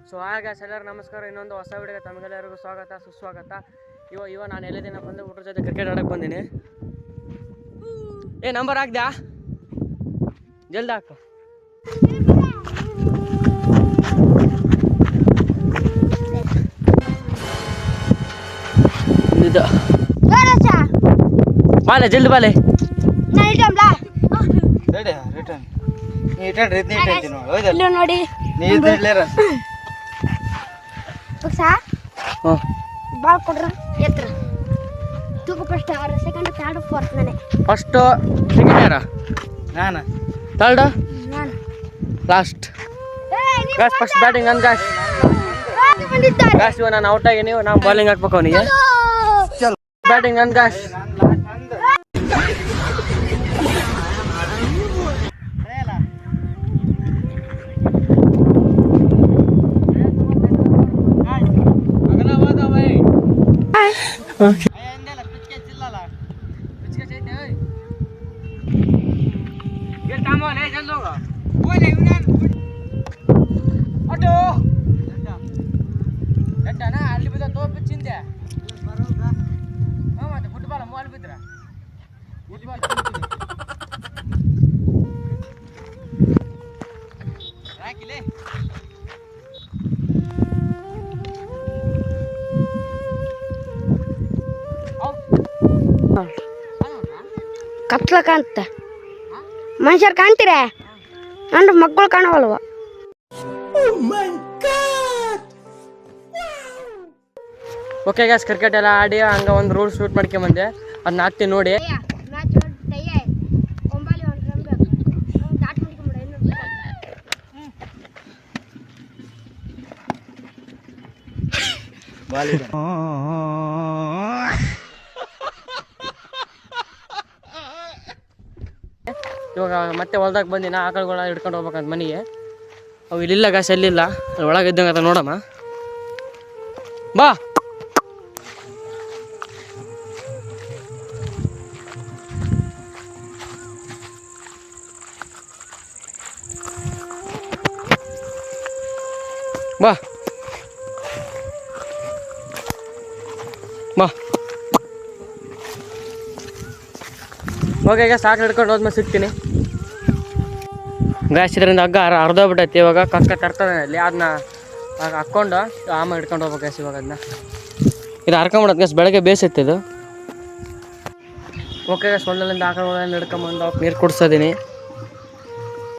So ಆಗ ಎಲ್ಲರೂ ನಮಸ್ಕಾರ. ಇನ್ನೊಂದು ಹೊಸ ವಿಡಿಯೋಗೆ ತಮಗೆಲ್ಲರಿಗೂ ಸ್ವಾಗತ ಸುಸ್ವಾಗತ. ಇವ ನಾನು ಎಲ್ಲಿದ್ದೀನಪ್ಪ ಅಂದರೆ ಊಟದ ಜೊತೆ ಕ್ರಿಕೆಟ್ ಆಡೋಕ್ಕೆ ಬಂದೀನಿ. ನಂಬರ್ ಹಾಕ್ದಾ? ಜಲ್ದಿ ಹಾಕು. ಇದು ಬಾಲೆ ಜಲ್ದಿ ಬಾಲೆ. ನೋಡಿ ಬಾಲ್ ಕೊಡ್ರ ಎತ್ರ ತೂಕ ಫಸ್ಟ್ ಸೆಕೆಂಡ್ ಥರ್ಡ್ ಫೋರ್ತ್ ನಾನೇ ಫಸ್ಟ್ ಸೆಕೆಂಡ್ ಯಾರ ನಾನು ಥರ್ಡ್ ನಾನು ಲಾಸ್ಟ್. ಗಾಸ್ ಫಸ್ಟ್ ಬ್ಯಾಟಿಂಗ್ ನನ್ ಗಾಸ್. ಗಾಸ್ ಇವ ನಾನು ಔಟ್ ಆಗಿ ನೀವು ನಾವು ಬಾಲಿಂಗ್ ಹಾಕ್ಬೇಕು ಅವನಿಗೆ. ಬ್ಯಾಟಿಂಗ್ ನನ್ ಗಾಸ್. ಅಲ್ಲಿ ಬಿದ್ದ ತೋ ಪಿಚ್ಚಿಂದೆ ಮತ್ತೆ ಫುಟ್ಬಾಲ್ ಮೂವಲ್ ಬಿದ್ರ ಫುಟ್ಬಾಲ್ ಹಾಕಿಲೆ. ಕತ್ಲ ಕಾಣ್ತ ಮನುಷ್ಯರು ಕಾಣ್ತೀರ ಅಂದ್ರೆ ಮಕ್ಕಳು ಕಾಣವಲ್ವ. ಓಕೆ ಗ್ಯಾಸ್ ಕ್ರಿಕೆಟ್ ಎಲ್ಲ ಆಡಿ ಹಂಗೆ ಒಂದು ರೂಲ್ ಶೂಟ್ ಮಾಡ್ಕೊಂಬಂದೆ. ಅದನ್ನ ಹಾಕ್ತೀನಿ ನೋಡಿ. ಇವಾಗ ಮತ್ತೆ ಹೊಲ್ದಾಗ ಬಂದಿನ ಆಕಳುಗಳ ಹಿಡ್ಕೊಂಡು ಹೋಗ್ಬೇಕಂತ ಮನೆಗೆ. ಅವು ಇಲ್ಲಿಲ್ಲ ಗಾಸ್ ಎಲ್ಲಿಲ್ಲ, ಅಲ್ಲಿ ಒಳಗೆ ಇದ್ದಂಗೆ ಅಂತ ನೋಡಮ್ಮ ಬಾ. ಬಾ ಬಾ. ಓಕೆ ಈಗ ಸಾಕು ಹಿಡ್ಕೊಂಡು ಹೋದ್ಮೇಲೆ ಸಿಗ್ತೀನಿ. ಗ್ಯಾಸ್ ಇದರಿಂದ ಹಗ್ಗ ಅರ್ಧೋಗ್ಬಿಟ್ಟೈತಿ. ಇವಾಗ ಕಕ್ಕ ತರ್ತದೆ ಅಲ್ಲಿ, ಅದನ್ನ ಹಾಕ್ಕೊಂಡು ಆಮೇಲೆ ಹಿಡ್ಕೊಂಡು ಹೋಗ್ಬೇಕು ಗ್ಯಾಸ್. ಇವಾಗ ಅದನ್ನ ಇದು ಹರ್ಕೊಂಬಿಡೋದು ಗ್ಯಾಸ್. ಬೆಳಗ್ಗೆ ಬೇಯಿಸೈತೆ ಇದು. ಓಕೆ ಗ್ಯಾಸ್ ಹೊಲದಿಂದ ಆಕಳುಗಳನ್ನು ಹಿಡ್ಕೊಂಬಂದು ಅವ್ಕೆ ನೀರು ಕುಡಿಸೋದೀನಿ.